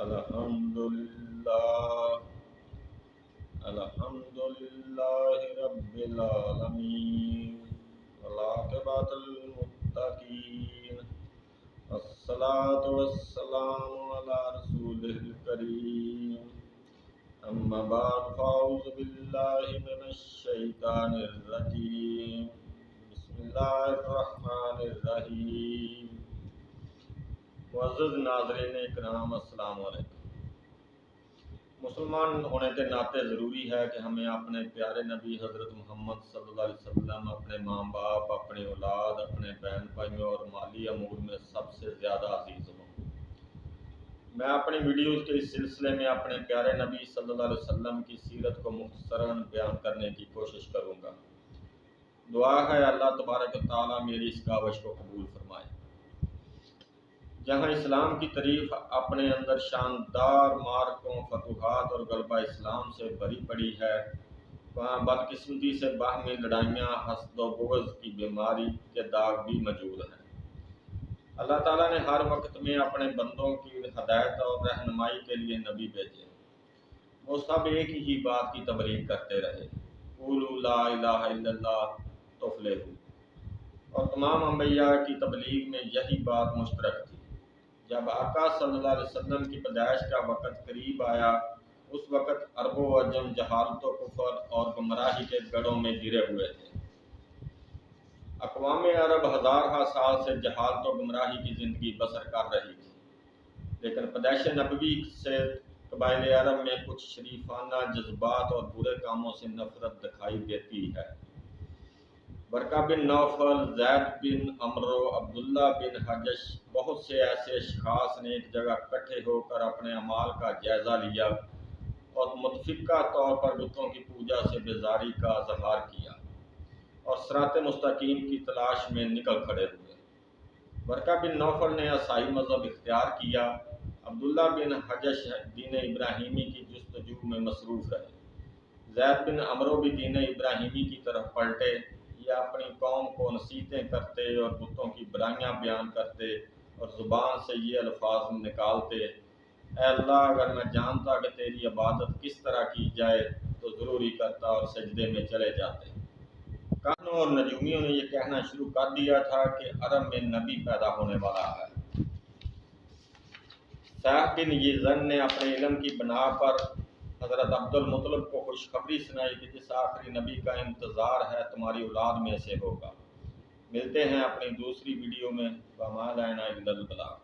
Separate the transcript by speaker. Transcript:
Speaker 1: الحمدللہ الحمدللہ رب العالمین والعاقبۃ للمتقین والصلاة والسلام علی رسولہ الکریم اما بعد فاعوذ باللہ من الشیطان الرجیم بسم اللہ الرحمن الرحیم۔ معزز ناظرین اکرام، السلام علیکم۔ مسلمان ہونے کے ناطے ضروری ہے کہ ہمیں اپنے پیارے نبی حضرت محمد صلی اللہ علیہ وسلم، اپنے ماں باپ، اپنی اولاد، اپنے بہن بھائیوں اور مالی امور میں سب سے زیادہ عزیز ہوں۔ میں اپنی ویڈیوز کے اس سلسلے میں اپنے پیارے نبی صلی اللہ علیہ وسلم کی سیرت کو مختصراً بیان کرنے کی کوشش کروں گا۔ دعا ہے اللہ تبارک و تعالیٰ میری اس کاوش کو قبول فرمائے۔ جہاں اسلام کی تعریف اپنے اندر شاندار مارکوں، فتوحات اور غلبہ اسلام سے بھری پڑی ہے، وہاں بدقسمتی سے باہمی لڑائیاں، حسد و بغض کی بیماری کے داغ بھی موجود ہیں۔ اللہ تعالیٰ نے ہر وقت میں اپنے بندوں کی ہدایت اور رہنمائی کے لیے نبی بھیجے۔ وہ سب ایک ہی بات کی تبلیغ کرتے رہے، قولوا لا الہ الا اللہ تفلحوا، اور تمام انبیاء کی تبلیغ میں یہی بات مشترک تھی۔ جب آقا صلی اللہ علیہ وسلم کی پیدائش کا وقت قریب آیا، اس وقت عرب و عجم جہالت و کفر اور گمراہی کے گڑھوں میں گرے ہوئے تھے۔ اقوام عرب ہزارہ سال سے جہالت و گمراہی کی زندگی بسر کر رہی تھی، لیکن پیدائش نبوی سے قبائل عرب میں کچھ شریفانہ جذبات اور برے کاموں سے نفرت دکھائی دیتی ہے۔ برقہ بن نوفل، زید بن عمرو، عبداللہ بن حجش، بہت سے ایسے اشخاص نے ایک جگہ اکٹھے ہو کر اپنے اعمال کا جائزہ لیا اور متفقہ طور پر بتوں کی پوجا سے بیزاری کا اظہار کیا اور صراط مستقیم کی تلاش میں نکل کھڑے ہوئے۔ برقہ بن نوفل نے عیسائی مذہب اختیار کیا، عبداللہ بن حجش دین ابراہیمی کی جستجو میں مصروف رہے، زید بن عمرو بھی دین ابراہیمی کی طرف پلٹے۔ یہ اپنی قوم کو نصیحتیں کرتے اور بتوں کی برائیاں بیان کرتے اور زبان سے یہ الفاظ نکالتے، اے اللہ، اگر میں جانتا کہ تیری عبادت کس طرح کی جائے تو ضروری کرتا اور سجدے میں چلے جاتے۔ کانوں اور نجومیوں نے یہ کہنا شروع کر دیا تھا کہ عرب میں نبی پیدا ہونے والا ہے۔ سیف بن یزن نے اپنے علم کی بنا پر حضرت عبد المطلب کو خوشخبری سنائی کہ جس آخری نبی کا انتظار ہے تمہاری اولاد میں سے ہوگا۔ ملتے ہیں اپنی دوسری ویڈیو میں۔ وما لنا الا البلاغ۔